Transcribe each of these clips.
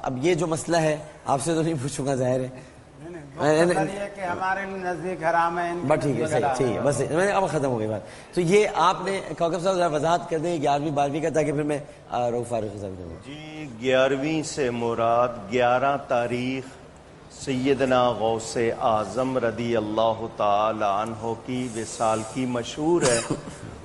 اب یہ جو مسئلہ ہے آپ سے تو نہیں پوچھوں گا، ظاہر ہے کہ ہمارے نزدیک حرام ہے. بس ٹھیک ہے، صحیح ہے، بس اب ختم ہو گئی بات. تو یہ آپ نے کوکب صاحب ذرا وضاحت کر دیں 11ویں 12ویں کا، تاکہ پھر میں رؤوف فاروقی صاحب کروں. جی 11ویں سے مراد 11 تاریخ سیدنا غوث اعظم رضی اللہ تعالی عنہ کی وصال کی مشہور ہے.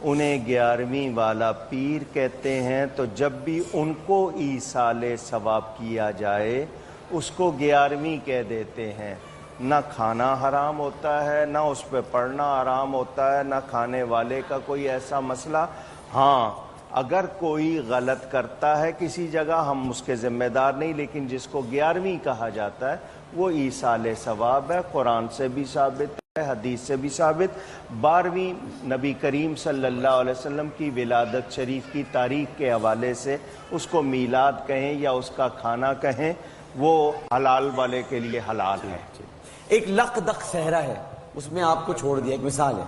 انہیں 11ویں والا پیر کہتے ہیں. تو جب بھی ان کو ایصال ثواب کیا جائے اس کو 11ویں کہہ دیتے ہیں. نہ کھانا حرام ہوتا ہے، نہ اس پہ پڑھنا حرام ہوتا ہے، نہ کھانے والے کا کوئی ایسا مسئلہ. ہاں اگر کوئی غلط کرتا ہے کسی جگہ ہم اس کے ذمہ دار نہیں، لیکن جس کو 11ویں کہا جاتا ہے وہ ایصال ثواب ہے. قرآن سے بھی ثابت ہے، حدیث سے بھی ثابت. 12ویں نبی کریم صلی اللہ علیہ وسلم کی ولادت شریف کی تاریخ کے حوالے سے اس کو میلاد کہیں یا اس کا کھانا کہیں، وہ حلال والے کے لیے حلال ہے. ایک لق دق صحرا ہے، اس میں آپ کو چھوڑ دیا، ایک مثال ہے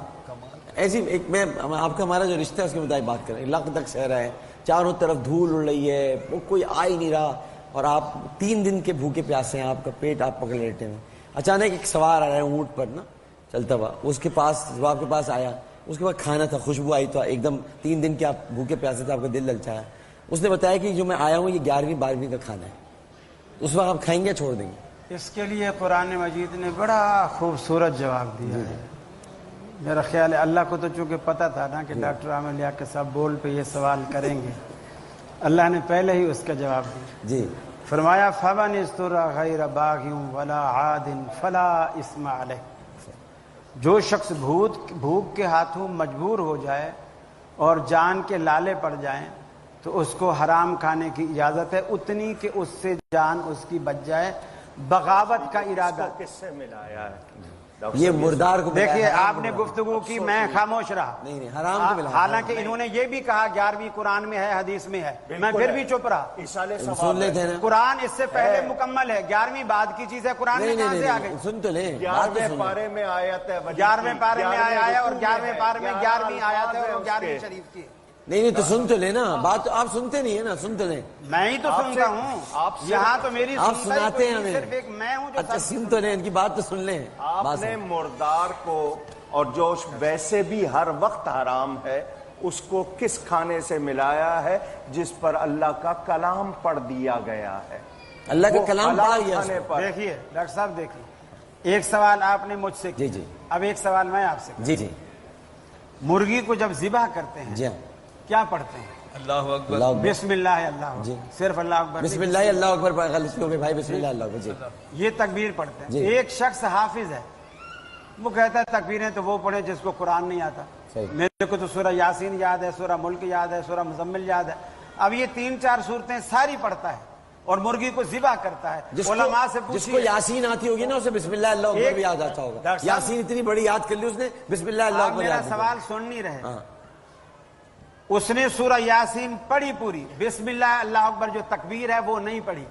ایسی. ایک میں آپ کا ہمارا جو رشتہ ہے اس کے مطابق بات کر رہے ہیں. لق دق صحرا ہے، چاروں طرف دھول اڑ رہی ہے، وہ کوئی آ ہی نہیں رہا، اور آپ 3 دن کے بھوکے پیاسے ہیں، آپ کا پیٹ آپ پکڑ لیٹے ہیں. اچانک ایک سوار آ رہا ہے اونٹ پر نا چلتا ہوا، اس کے پاس آپ کے پاس آیا، اس کے بعد کھانا تھا، خوشبو آئی تو ایک دم 3 دن کے آپ بھوکے پیاسے تھے، آپ کا دل للچایا. اس نے بتایا کہ جو میں آیا ہوں یہ 11ویں 12ویں کا کھانا ہے. اس وقت آپ کھائیں گے چھوڑ دیں گے؟ اس کے لیے قرآن مجید نے بڑا خوبصورت جواب دیا ہے. میرا خیال ہے اللہ کو تو چونکہ پتہ تھا نا کہ ڈاکٹر عامر لیا کے صاحب بول پہ یہ سوال کریں گے، اللہ نے پہلے ہی اس کا جواب دیا. جی فرمایا فمن اضطر غیر باغ ولا عاد فلا اثم علیہ. جو شخص بھوک کے ہاتھوں مجبور ہو جائے اور جان کے لالے پڑ جائیں تو اس کو حرام کھانے کی اجازت ہے، اتنی کہ اس سے جان اس کی بچ جائے. بغاوت کا ارادہ کس سے ملایا ہے؟ یہ مردار کو دیکھیے آپ نے گفتگو کی، میں خاموش رہا. نہیں حرام کو ملا. حالانکہ انہوں نے یہ بھی کہا 11ویں قرآن میں ہے، حدیث میں ہے، میں پھر بھی چپ رہا. سن لیتے ہیں نا، قرآن اس سے پہلے مکمل ہے، 11ویں بعد کی چیز ہے. قرآن میں کہاں سے آ گئی؟ سن تو لیں. 11ویں پارے میں آیت ہے، 11ویں پارے میں آیا ہے، اور 11ویں پارے میں 11ویں آیت ہے، اور 11ویں شریف کی. نہیں تو سن تو لیں نا، بات تو آپ سنتے نہیں ہے نا، سن تو لیں. میں ہی تو سنتا ہوں، یہاں تو میری آپ سناتے ہیں ہمیں. صرف ایک میں ہوں جو اچھا سن تو لیں، ان کی بات تو سن لیں. آپ نے مردار کو، اور جو ویسے بھی ہر وقت حرام ہے، اس کو کس کھانے سے ملایا ہے؟ جس پر اللہ کا کلام پڑھ دیا گیا ہے. اللہ کا کلام پڑھا گیا. دیکھیے ڈاکٹر صاحب، دیکھیے ایک سوال آپ نے مجھ سے جی جی، اب ایک سوال میں آپ سے. جی جی. مرغی کو جب ذبح کرتے ہیں جی کیا پڑھتے ہیں؟ اللہ اکبر، بسم اللہ اللہ، جی صرف اللہ اکبر، بسم اللہ اللہ اکبر. غلطی ہو گئی بھائی، بسم اللہ اللہ اکبر. جی یہ تکبیر پڑھتے ہیں. جی. ایک شخص حافظ ہے، وہ کہتا ہے تکبیریں تو وہ پڑھے جس کو قرآن نہیں آتا. میرے کو تو سورہ یاسین یاد ہے، سورہ ملک یاد ہے، سورہ مزمل یاد ہے. اب یہ 3-4 صورتیں ساری پڑھتا ہے اور مرغی کو ذبح کرتا ہے. علماء سے جس کو یاسین آتی ہوگی نا اسے بسم اللہ اللہ اکبر بھی یاد آتا ہوگا. یاسین اتنی بڑی یاد کر لی اس نے، بسم اللہ اللہ اکبر. میرا سوال سن نہیں رہے. اس نے سورہ یاسین پڑھی پوری، بسم اللہ اللہ اکبر جو تکبیر ہے وہ نہیں پڑھی.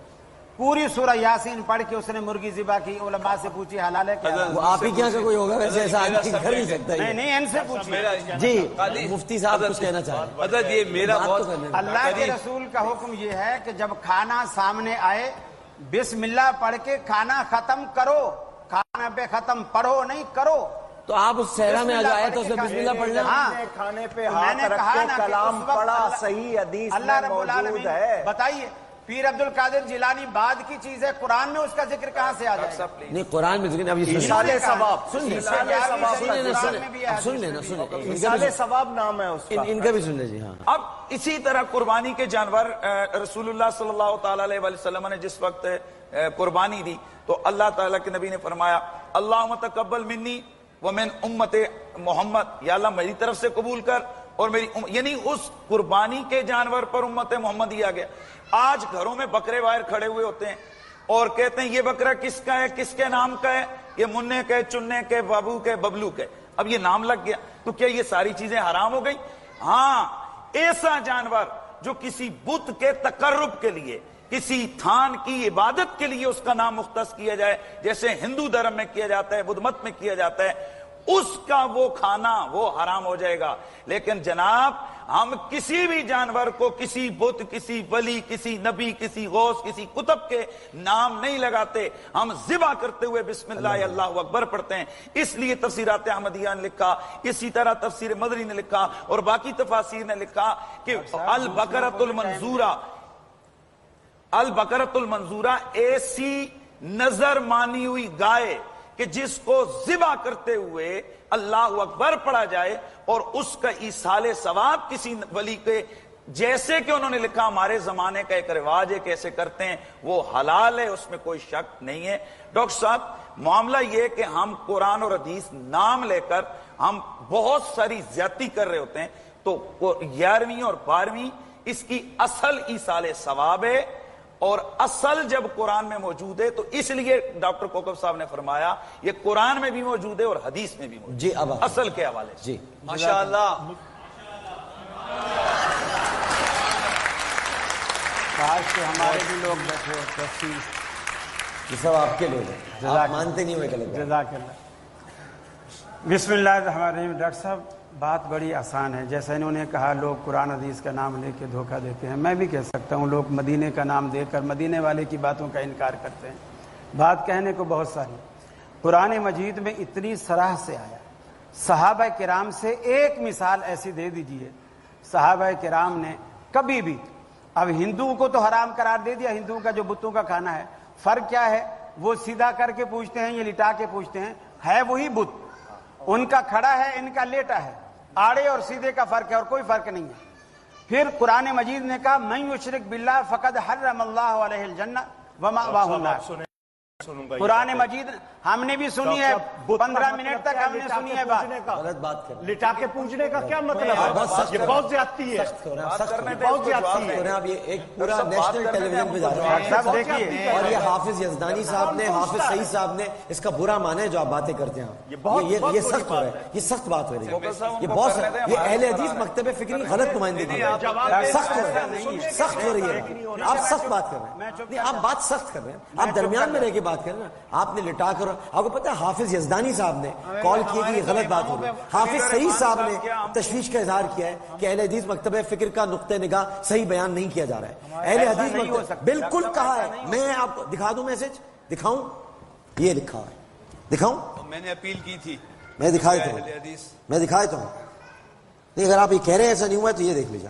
پوری سورہ یاسین پڑھ کے اس نے مرغی ذبح کی. علماء سے پوچھی حلال ہے کیا؟ وہ آپ ہی کیا کا کوئی ہوگا ویسے، ایسا آدمی کر نہیں سکتا. نہیں ان سے پوچھیے. جی مفتی صاحب کچھ کہنا چاہ رہے ہیں. یہ میرا بہت اللہ کے رسول کا حکم یہ ہے کہ جب کھانا سامنے آئے بسم اللہ پڑھ کے کھانا ختم کرو. کھانا پہ ختم پڑھو نہیں کرو. تو آپ اس صحرا میں آ جائے تو اسے بسم اللہ پڑھ لیں. کھانے پہ ہاتھ رکھ کے کلام پڑھا، صحیح حدیث اللہ میں رب العالمین موجود ہے. بتائیے پیر عبد القادر جیلانی بعد کی چیز ہے، قرآن میں اس کا ذکر کہاں سے آ جائے گا؟ نہیں قرآن میں ذکر. اب یہ ایصال ثواب، سن لیں، ایصال ثواب نام ہے اس کا. ان کا بھی سن لیں. جی ہاں. اب اسی طرح قربانی کے جانور، رسول اللہ صلی اللہ تعالی علیہ وسلم نے جس وقت قربانی دی تو اللہ تعالیٰ کے نبی نے فرمایا اللہم تقبل منی ومن امت محمد، یا اللہ میری طرف سے قبول کر اور میری یعنی اس قربانی کے جانور پر امت محمد دیا گیا. آج گھروں میں بکرے باہر کھڑے ہوئے ہوتے ہیں اور کہتے ہیں یہ بکرا کس کا ہے، کس کے نام کا ہے؟ یہ منع کے، چننے کے، بابو کے، ببلو کے. اب یہ نام لگ گیا تو کیا یہ ساری چیزیں حرام ہو گئی؟ ہاں، ایسا جانور جو کسی بت کے تقرب کے لیے، کسی تھان کی عبادت کے لیے اس کا نام مختص کیا جائے، جیسے ہندو دھرم میں کیا جاتا ہے، بدھ مت میں کیا جاتا ہے، اس کا وہ کھانا وہ حرام ہو جائے گا. لیکن جناب ہم کسی بھی جانور کو کسی بت، کسی ولی، کسی نبی، کسی غوث، کسی قطب کے نام نہیں لگاتے، ہم ذبح کرتے ہوئے بسم اللہ اللہ اکبر پڑھتے ہیں۔ اس لیے تفسیرات احمدیہ نے لکھا، اسی طرح تفسیر مدری نے لکھا اور باقی تفاسیر نے لکھا کہ البقرۃ المنظورہ، البقرۃ المنظورہ ایسی نظر مانی ہوئی گائے کہ جس کو ذبح کرتے ہوئے اللہ اکبر پڑھا جائے اور اس کا ایصال ثواب کسی ولی کے، جیسے کہ انہوں نے لکھا ہمارے زمانے کا ایک رواج ہے کیسے کرتے ہیں، وہ حلال ہے، اس میں کوئی شک نہیں ہے۔ ڈاکٹر صاحب معاملہ یہ کہ ہم قرآن اور حدیث نام لے کر ہم بہت ساری زیادتی کر رہے ہوتے ہیں، تو 11ویں اور 12ویں اس کی اصل ایصال ثواب ہے، اور اصل جب قرآن میں موجود ہے تو اس لیے ڈاکٹر کوکب صاحب نے فرمایا یہ قرآن میں بھی موجود ہے اور حدیث میں بھی موجود جی اب اصل کے حوالے سے۔ جی ماشاءاللہ۔ کاش کہ ہمارے بھی لوگ بیٹھے ہو تفصیل۔ یہ سب آپ کے لوگ ہیں، آپ مانتے نہیں ہوئے غلط۔ جزاک اللہ۔ بسم اللہ الرحمن الرحیم۔ ڈاکٹر صاحب بات بڑی آسان ہے، جیسا انہوں نے کہا لوگ قرآن حدیث کا نام لے کے دھوکہ دیتے ہیں، میں بھی کہہ سکتا ہوں لوگ مدینے کا نام دے کر مدینے والے کی باتوں کا انکار کرتے ہیں۔ بات کہنے کو بہت ساری، قرآن مجید میں اتنی صراح سے آیا، صحابہ کرام سے ایک مثال ایسی دے دیجئے، صحابہ کرام نے کبھی بھی، اب ہندوؤں کو تو حرام قرار دے دیا، ہندوؤں کا جو بتوں کا کھانا ہے، فرق کیا ہے؟ وہ سیدھا کر کے پوچھتے ہیں، یہ لٹا کے پوچھتے ہیں، ہے وہی بت، ان کا کھڑا ہے ان کا لیٹا ہے، آڑے اور سیدھے کا فرق ہے اور کوئی فرق نہیں ہے۔ پھر قرآن مجید نے کہا من یشرک باللہ فقد حرم اللہ علیہ الجنہ ومأواہ النار۔ قرآن مجید ہم نے بھی سنی ہے، 15 منٹ تک ہم نے سنی ہے بات۔ غلط بات کر رہے ہیں، لٹا کے پوچھنے کا کیا مطلب ہے؟ یہ بہت زیادتی ہے، بہت زیادتی ہے۔ اب یہ ایک پورا نیشنل ٹیلی ویژن پہ جا رہا ہے صاحب دیکھیے، اور یہ حافظ یزدانی صاحب نے، حافظ سعید صاحب نے اس کا برا مانا ہے جو آپ باتیں کرتے ہیں۔ یہ سخت ہو رہا ہے، یہ سخت بات ہو رہی ہے، یہ بہت، یہ اہل حدیث مکتب فکری غلط نمائندگی ہے، سخت ہو رہی ہے، سخت ہو رہی ہے، آپ سخت بات کر رہے ہیں، نہیں آپ بات سخت کر رہے ہیں، آپ درمیان میں رہ کے بات کر رہے ہیں، آپ نے لٹا کر، آپ کو پتا ہے حافظ یزدانی صاحب نے کال کیا کہ یہ غلط بات ہو گئی، حافظ سعید صاحب نے تشویش کا اظہار کیا ہے کہ اہل حدیث مکتب فکر کا نقطہ نگاہ صحیح بیان نہیں کیا جا رہا ہے۔ اہل حدیث مکتب بالکل کہا ہے، میں آپ کو دکھا دوں میسج، دکھاؤں، یہ لکھا ہے، دکھاؤں، میں نے اپیل کی تھی، میں دکھا دیتا ہوں، میں دکھا دیتا ہوں، نہیں اگر آپ یہ کہہ رہے ہیں ایسا نہیں ہوا تو یہ دیکھ لیجیے،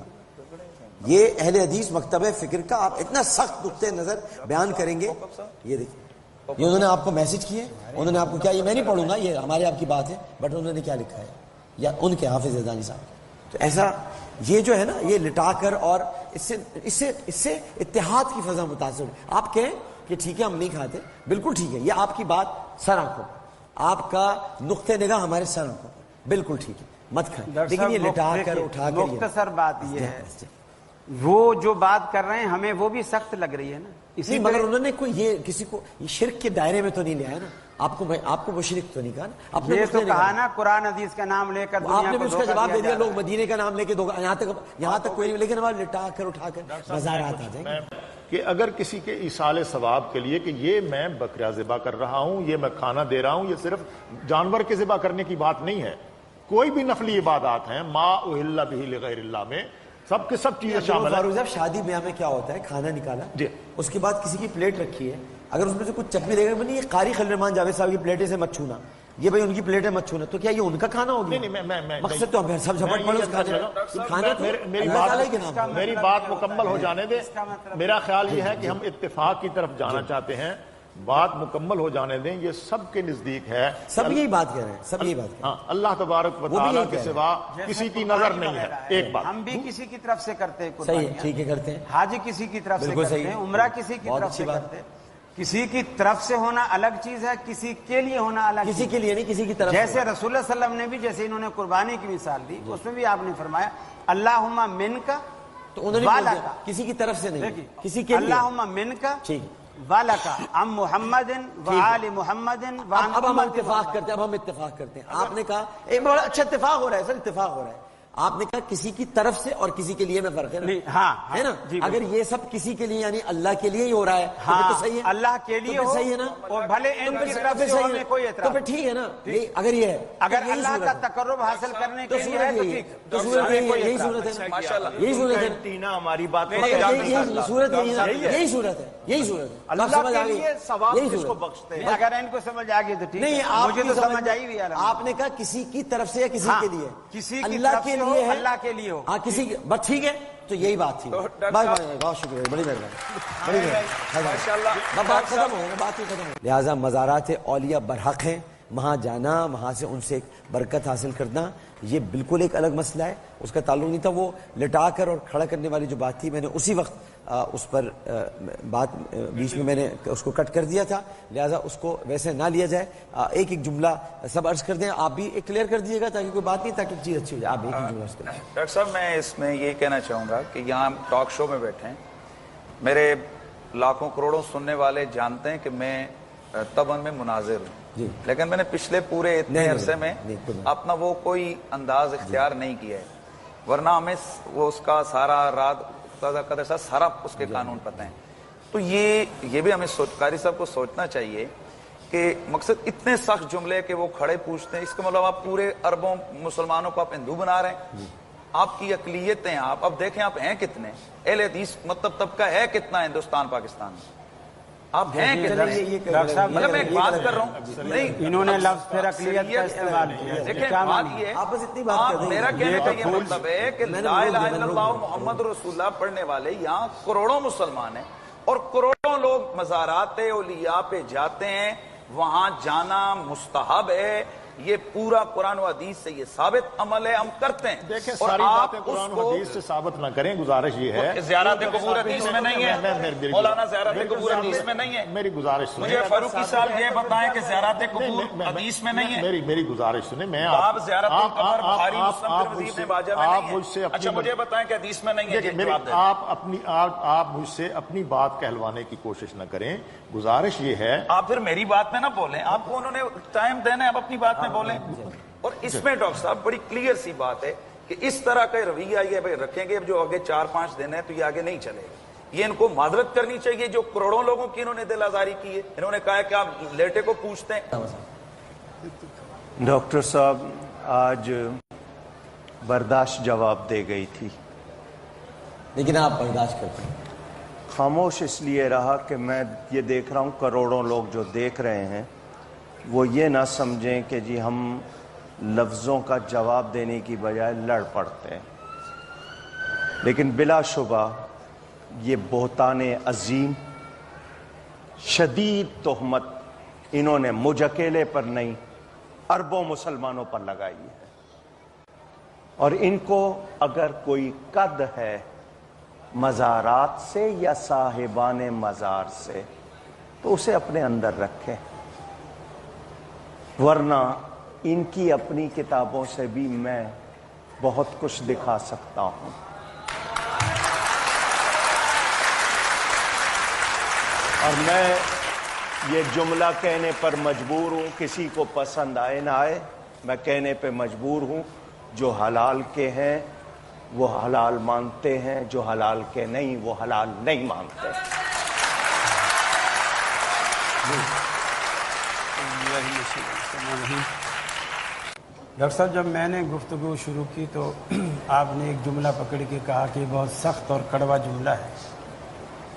یہ اہل حدیث مکتب فکر کا آپ اتنا سخت نقطہ نظر بیان کریں گے، یہ دیکھیں، یہ انہوں نے آپ کو میسج کیے، انہوں نے آپ کو کیا، یہ میں نہیں پڑھوں گا، یہ ہمارے آپ کی بات ہے، بٹ انہوں نے کیا لکھا ہے، یا ان کے حافظ یزدانی صاحب۔ تو ایسا یہ جو ہے نا، یہ لٹا کر، اور اس سے اتحاد کی فضا متاثر ہے۔ آپ کہیں کہ ٹھیک ہے ہم نہیں کھاتے، بالکل ٹھیک ہے، یہ آپ کی بات سر آنکھوں، آپ کا نقطہ نگاہ ہمارے سر آنکھوں، بالکل ٹھیک ہے، مت کھائیں، لیکن یہ لٹا کر اٹھا کر، مختصر بات یہ ہے، وہ جو بات کر رہے ہیں ہمیں وہ بھی سخت لگ رہی ہے نا، اسی مگر انہوں نے کوئی یہ کسی کو یہ شرک کے دائرے میں تو نہیں لیا ہے نا، آپ کو وہ شرک تو نہیں کہا نا، یہ تو کہا نا قرآن حدیث کا نام لے کر آپ نے بھی اس کا جواب دے دیا، لوگ مدینے کا نام لے کے یہاں تک کوئی نہیں، لیکن ہمارا لٹا کر اٹھا کر مزارات آ جائیں گے کہ اگر کسی کے ایصال ثواب کے لیے کہ یہ میں بکرا ذبح کر رہا ہوں، یہ میں کھانا دے رہا ہوں، یہ صرف جانور کے ذبح کرنے کی بات نہیں ہے، کوئی بھی نفلی عبادات ہیں ما اہل بہ لغیر اللہ میں سب کے سب چیزیں شامل ہیں۔ فاروق صاحب شادی بیاہ میں کیا ہوتا ہے، کھانا نکالا جی، اس کے بعد کسی کی پلیٹ رکھی ہے، اگر اس میں سے کچھ چٹنی دے گا، یہ قاری خلیل الرحمان جاوید صاحب کی پلیٹیں سے مت چھونا، یہ بھائی ان کی پلیٹیں مت چھونا، تو کیا یہ ان کا کھانا ہوگا؟ نہیں، مقصد تو ہم سب جھپٹ پڑے اس کھانے کو، میری بات مکمل ہو جانے دے، میرا خیال یہ ہے کہ ہم اتفاق کی طرف جانا چاہتے ہیں، بات مکمل ہو جانے دیں، یہ سب کے نزدیک ہے، سب یہی بات کہہ رہے ہیں، سب یہی بات کہہ رہے ہیں، اللہ تبارک و تعالیٰ کے سوا کسی کی نظر نہیں ہے۔ ایک بات ہم بھی کسی کی طرف سے کرتے ہیں، صحیح، ٹھیک ہے، کرتے ہیں، حج کسی کی طرف سے کرتے ہیں، عمرہ کسی کی طرف سے کرتے ہیں، کسی کی طرف سے ہونا الگ چیز ہے، کسی کے لیے ہونا الگ، کسی کے لیے نہیں، کسی کی طرف، جیسے رسول اللہ صلی اللہ علیہ وسلم نے بھی، جیسے انہوں نے قربانی کی مثال دی، اس میں بھی آپ نے فرمایا اللہم من کا، تو انہوں نے کسی کی طرف سے نہیں، کسی کے لیے، اللہم من کا ٹھیک، والکا ام محمد وآل محمد۔ اب ہم اتفاق کرتے ہیں، آپ نے کہا ایک بڑا اچھا اتفاق ہو رہا ہے، سر اتفاق ہو رہا ہے، آپ نے کہا کسی کی طرف سے اور کسی کے لیے میں فرق ہے نا؟ نہیں، ہاں ہے نا؟ جی، اگر یہ سب کسی کے لیے یعنی اللہ کے لیے ہی ہو رہا ہے تو پھر تو صحیح ہے، اللہ کے لیے تو پھر ہو صحیح ہے نا؟ اور بھلے تو ان پھر کی تو طرف پھر سے صحیح ہمیں ہے، کوئی تو اعتراض پھر ٹھیک ہے نا؟ اگر یہ ہے اگر یہی اللہ صورت کا ہے، تقرب حاصل کرنے تو کے لیے صورت ہے تو یہی ہے، ٹھیک، تو صورت یہی صورت ہے نا؟ ماشاءاللہ یہی صورت ہے نا؟ ٹینا ہماری بات کو یہی صورت ہے، یہی صورت ہے، یہی صورت ہے، اللہ سمجھ کے آ گئی؟ لیے ثواب یہی کس کو صورت ہے۔ بخشتے ہیں؟ نہیں، اگر ان کو سمجھ آ گئی تو ٹھیک نہیں، ہے، آپ مجھے کی تو سمجھ آئی ہوئی ہے آپ نے کہا کسی کی طرف سے یا کسی کے لیے، کسی کی اللہ طرف کے سے ہو، لیے ہے، اللہ کے لیے ہو، ہاں کسی کی، بس ٹھیک ہے، تو یہی بات تھی، بہت شکریہ، بڑی مہربانی، بڑی مہربانی، بات ختم ہو گئی نا، بات ہی ختم ہو گئی۔ لہٰذا مزارات اولیاء برحق ہیں، وہاں جانا، وہاں سے ان سے ایک برکت حاصل کرنا، یہ بالکل ایک الگ مسئلہ ہے، اس کا تعلق نہیں تھا۔ وہ لٹا کر اور کھڑا کرنے والی جو بات تھی، میں نے اسی وقت اس پر بات بیچ میں نے اس کو کٹ کر دیا تھا، لہٰذا اس کو ویسے نہ لیا جائے۔ ایک ایک جملہ سب عرض کر دیں، آپ بھی ایک کلیئر کر دیجیے گا تاکہ کوئی بات نہیں، تاکہ چیز اچھی ہو جائے۔ آپ ایک ایک جملہ عرض کریں۔ ڈاکٹر صاحب میں اس میں یہ کہنا چاہوں گا کہ یہاں ٹاک شو میں بیٹھے ہیں، میرے لاکھوں کروڑوں سننے والے جانتے ہیں کہ میں طبعاً میں مناظر ہوں، لیکن میں نے پچھلے پورے اتنے عرصے میں اپنا وہ کوئی انداز اختیار نہیں کیا ہے، ورنہ ہمیں وہ اس کا سارا رات قدر سارا اس کے قانون پتہ ہیں۔ تو یہ بھی ہمیں قاری صاحب کو سوچنا چاہیے کہ مقصد اتنے سخت جملے کہ وہ کھڑے پوچھتے ہیں، اس کا مطلب آپ پورے اربوں مسلمانوں کو آپ ہندو بنا رہے ہیں، آپ کی اقلیتیں، آپ اب دیکھیں آپ ہیں کتنے، اہل حدیث مطلب طبقہ ہے کتنا ہندوستان پاکستان میں، آپ ہیں کتنے؟ ڈاکٹر صاحب مطلب میں ایک بات کر رہا ہوں، نہیں انہوں نے لفظ پھر اقلیت کا استعمال کیا، دیکھیں کیا بات معنی؟ یہ ہے، آپ بس اتنی بات کر دیں، میرا کہنے کا یہ مطلب ہے کہ لا الہ الا اللہ محمد رسول اللہ پڑھنے والے یہاں کروڑوں مسلمان ہیں، اور کروڑوں لوگ مزارات اولیاء پہ جاتے ہیں، وہاں جانا مستحب ہے، یہ پورا قرآن و حدیث سے یہ ثابت عمل ہے، ہم کرتے ہیں۔ دیکھیں اور ساری آپ باتیں قرآن اس و کو حدیث سے ثابت نہ کریں، گزارش یہ ہے زیارت قبور حدیث میں نہیں ہے، مولانا زیارت قبور حدیث میں نہیں ہے، میری گزارش سنیں، مجھے فاروقی صاحب یہ بتائیں کہ زیارت قبور حدیث میں نہیں ہے، میری گزارش سنیں، میں باب زیارت القبر بخاری مسلم ترمذی ابن ماجہ میں نہیں ہے، اچھا مجھے بتائیں کہ حدیث میں نہیں ہے، آپ مجھ سے اپنی بات کہلوانے کی کوشش نہ کریں، گزارش یہ ہے آپ پھر میری بات میں نہ بولیں، آپ کو انہوں نے ٹائم دینا ہے، آپ اپنی بات میں بولیں۔ اور اس میں ڈاکٹر صاحب بڑی کلیئر سی بات ہے کہ اس طرح کا رویہ یہ رکھیں گے جو آگے 4-5 دن ہے تو یہ آگے نہیں چلے گا، یہ ان کو معذرت کرنی چاہیے جو کروڑوں لوگوں کی انہوں نے دل آزاری کی ہے، انہوں نے کہا ہے کہ آپ لیٹے کو پوچھتے ہیں۔ ڈاکٹر صاحب آج برداشت جواب دے گئی تھی، لیکن آپ برداشت کرتے ہیں، خاموش اس لیے رہا کہ میں یہ دیکھ رہا ہوں کروڑوں لوگ جو دیکھ رہے ہیں وہ یہ نہ سمجھیں کہ جی ہم لفظوں کا جواب دینے کی بجائے لڑ پڑتے ہیں، لیکن بلا شبہ یہ بہتان عظیم شدید تہمت انہوں نے مجھ اکیلے پر نہیں اربوں مسلمانوں پر لگائی ہے، اور ان کو اگر کوئی قد ہے مزارات سے یا صاحبان مزار سے تو اسے اپنے اندر رکھیں، ورنہ ان کی اپنی کتابوں سے بھی میں بہت کچھ دکھا سکتا ہوں۔ اور میں یہ جملہ کہنے پر مجبور ہوں، کسی کو پسند آئے نہ آئے، میں کہنے پہ مجبور ہوں، جو حلال کے ہیں وہ حلال مانتے ہیں، جو حلال کے نہیں وہ حلال نہیں مانتے۔ ڈاکٹر صاحب جب میں نے گفتگو شروع کی تو آپ نے ایک جملہ پکڑ کے کہا کہ بہت سخت اور کڑوا جملہ ہے،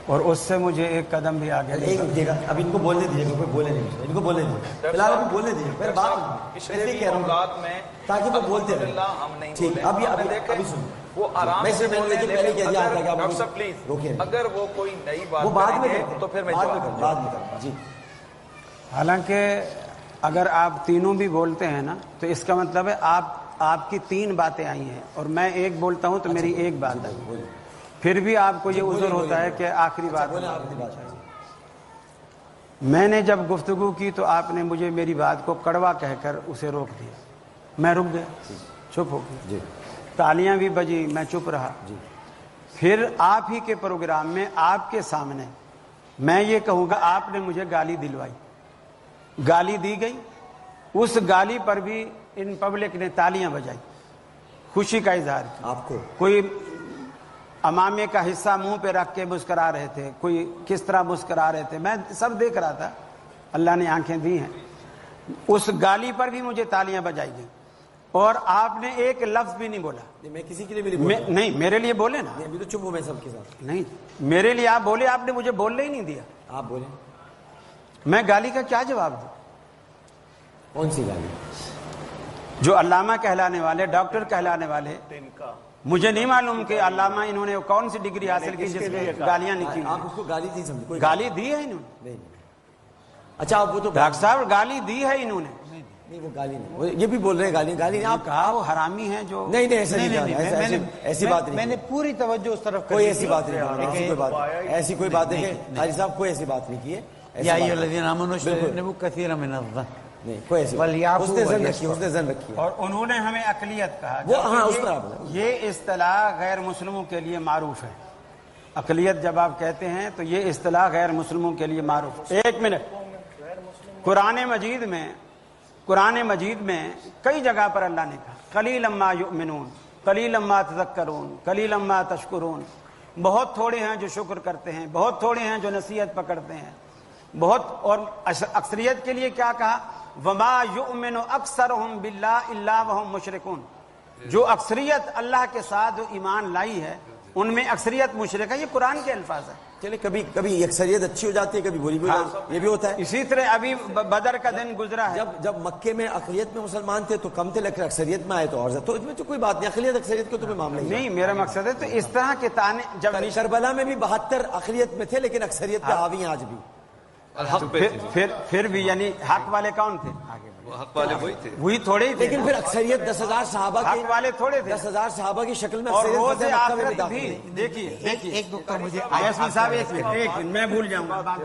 اور اس سے مجھے ایک قدم بھی آگے نہیں ایک دیکھا اب ان کو بولنے دیجیے، کوئی بولے نہیں، ان کو بولنے دیجیے، فی الحال ابھی بولنے دیجیے، پھر بات پچھلے بھی اوقات میں تاکہ وہ بولتے رہیں، ہم نہیں ٹھیک بولے، ابھی ہم نے ابھی دیکھا ابھی سنیں، وہ آرام میں سے نے بولنے پہلے کہہ دیا تھا کہ ڈاکٹر صاحب پلیز روکیں، اگر وہ کوئی نئی بات وہ بعد میں کریں گے کرتے ہیں، تو پھر میں بعد جواب میں دوں کرتے ہیں، بعد میں کرتے ہیں، جی۔ حالانکہ اگر آپ تینوں بھی بولتے ہیں نا تو اس کا مطلب ہے آپ کی 3 باتیں آئی ہیں اور میں ایک بولتا ہوں تو میری ایک بات ہے، پھر بھی آپ کو یہ عذر ہوتا ہے کہ آخری بات چاہیے۔ میں نے جب گفتگو کی تو آپ نے مجھے میری بات کو کڑوا کہہ کر اسے روک دیا، میں رک گیا، چپ ہو گیا، تالیاں بھی بجی، میں چپ رہا، پھر آپ ہی کے پروگرام میں آپ کے سامنے میں یہ کہوں گا آپ نے مجھے گالی دلوائی، گالی دی گئی، اس گالی پر بھی ان پبلک نے تالیاں بجائی، خوشی کا اظہار کیا. آپ کو کوئی امامے کا حصہ منہ پہ رکھ کے مسکرا رہے تھے, کوئی کس طرح مسکرا رہے تھے, میں سب دیکھ رہا تھا. اللہ نے آنکھیں دی ہیں. اس گالی پر بھی مجھے تالیاں بجائی گئیں, اور آپ نے ایک لفظ بھی نہیں بولا. میں کسی کے لیے بھی نہیں نہیں, میرے لیے بولے نا. ابھی تو چپ ہوں میں سب کے ساتھ. نہیں, میرے لیے آپ بولے, آپ نے مجھے بولنے ہی نہیں دیا. آپ بولیں. میں گالی کا کیا جواب دوں؟ کون سی گالی؟ جو علامہ کہلانے والے, ڈاکٹر کہلانے والے, مجھے نہیں معلوم کہ علامہ انہوں نے کون سی ڈگری حاصل کی جس میں گالیاں نکلی. آپ اس کو گالی نہیں سمجھے؟ کوئی گالی دی ہے انہوں نے. نہیں. اچھا آپ وہ تو ڈاکٹر صاحب گالی دی ہے انہوں نے. نہیں, وہ گالی نہیں, یہ بھی بول رہے ہیں گالی. گالی نہیں, آپ کہا وہ حرامی ہیں جو. نہیں ایسا نہیں, ایسی بات نہیں. میں نے پوری توجہ اس طرف کوئی ایسی بات نہیں, ایسی کوئی بات نہیں. حاجی صاحب کوئی ایسی بات نہیں کی ہے. یا ایھا الذین آمنوا اجتنبوا کثیرا من الظن. نہیں, کوئی ایسی بات. اس نے زن رکھی. اور انہوں نے ہمیں اقلیت کہا. وہ ہاں اس پر یہ اصطلاح غیر مسلموں کے لیے معروف ہے. اقلیت جب آپ کہتے ہیں تو یہ اصطلاح غیر مسلموں کے لیے معروف. ایک منٹ. قرآن مجید میں کئی جگہ پر اللہ نے کہا قلیلا ما یؤمنون, قلیلا ما تذکرون, قلیلا ما تشکرون. بہت تھوڑے ہیں جو شکر کرتے ہیں, بہت تھوڑے ہیں جو نصیحت پکڑتے ہیں, بہت. اور اکثریت کے لیے کیا کہا؟ وما یؤمن اکثرهم باللہ الا وهم مشرکون. جو اکثریت اللہ کے ساتھ جو ایمان لائی ہے ان میں اکثریت مشرک ہے. یہ قرآن کے الفاظ ہیں. چلے کبھی اکثریت اچھی ہو جاتی ہے, کبھی بری بھی ہو جاتی ہے, یہ بھی ہوتا ہے. اسی طرح ابھی بدر کا دن گزرا ہے. جب مکے میں اقلیت میں مسلمان تھے تو کم تھے, لیکن اکثریت میں آئے تو اور زیادہ. تو اس میں تو کوئی بات نہیں, اقلیت اکثریت کو تمہیں معاملہ نہیں. میرا مقصد ہے تو اس طرح کے تانے. جب کربلا میں بھی 72 اقلیت میں تھے, لیکن اکثریت پہ حاوی ہیں آج بھی. پھر بھی یعنی حق والے کون تھے؟ حق والے وہی تھے, وہی تھوڑے ہی تھے. لیکن پھر اکثریت 10,000 صحابہ کی, حق والے تھوڑے تھے. 10,000 صحابہ کی شکل میں اور اکثریت روز مکہ میں آخرت داخل بھی. ہوئی. دیکھیے ایک نقطہ مجھے یاسمین صاحب, ایک منٹ میں بھول جاؤں گا.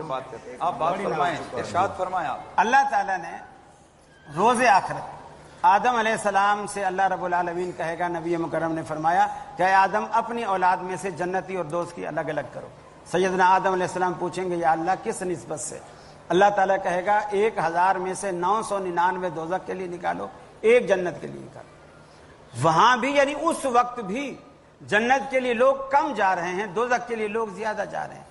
آپ بات فرمائیں, ارشاد فرمائیں آپ. اللہ تعالیٰ نے روز آخرت آدم علیہ السلام سے اللہ رب العالمین کہے گا, نبی مکرم نے فرمایا کہ اے آدم اپنی اولاد میں سے جنتی اور دوزخی الگ الگ کرو. سیدنا آدم علیہ السلام پوچھیں گے یا اللہ کس نسبت سے؟ اللہ تعالیٰ کہے گا 1000 میں سے 999 دوزخ کے لیے نکالو, ایک جنت کے لیے نکالو. وہاں بھی یعنی اس وقت بھی جنت کے لیے لوگ کم جا رہے ہیں, دوزخ کے لیے لوگ زیادہ جا رہے ہیں.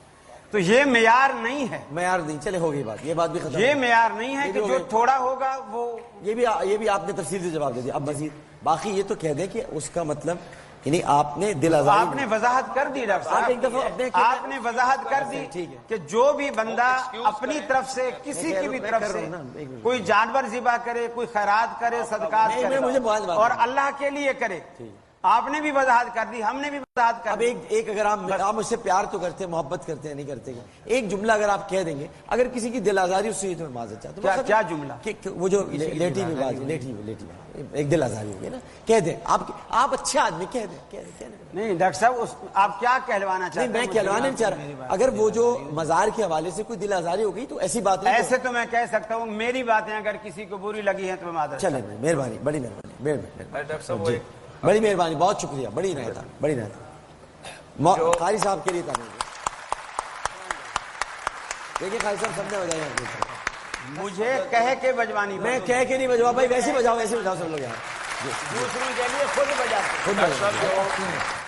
تو یہ معیار نہیں ہے. معیار نہیں, چلے ہو گئی بات, یہ بات بھی ختم. یہ معیار نہیں ہے کہ جو تھوڑا ہوگا وہ. یہ بھی آپ نے تفصیل سے جواب دے دیا. اب مزید باقی یہ تو کہہ دیں کہ اس کا مطلب یعنی آپ نے دل آزاری, آپ نے وضاحت کر دی ڈاکٹر صاحب, آپ نے وضاحت کر دی کہ جو بھی بندہ اپنی طرف سے کسی کی بھی طرف سے کوئی جانور ذبح کرے, کوئی خیرات کرے, صدقات کرے اور اللہ کے لیے کرے, آپ نے بھی وضاحت کر دی, ہم نے بھی وضاحت کر دی. اب ایک اگر آپ مجھ سے پیار تو کرتے ہیں, محبت کرتے ہیں, نہیں کرتے ہیں, ایک جملہ اگر آپ کہہ دیں گے, اگر کسی کی دل آزاری اس سے تو میں معذرت چاہتا ہوں. کیا جملہ؟ وہ جو لیٹی ہوئی بات, ایک دل آزاری ہوگی نا, کہہ دیں آپ اچھے آدمی, کہہ دیں. نہیں ڈاکٹر صاحب, آپ کیا کہلوانا چاہتے ہیں؟ میں کہلوانا نہیں چاہ رہا. اگر وہ جو مزار کے حوالے سے کوئی دل آزاری ہو گئی تو ایسی بات نہیں. ایسے تو میں کہہ سکتا ہوں, میری باتیں اگر کسی کو بری لگی ہیں تو میں معذرت. چلیں, مہربانی, بڑی مہربانی, بڑی مہربانی, بہت شکریہ, بڑی عنایت. قاری صاحب کے لیے تھا. دیکھیے قاری صاحب سب نے بجایا, مجھے کہہ کے بجوانی, میں کہہ کے نہیں بجوا بھائی, ویسے بجاؤ سب لوگ یہاں. دوسروں کے لیے خود بجاتے.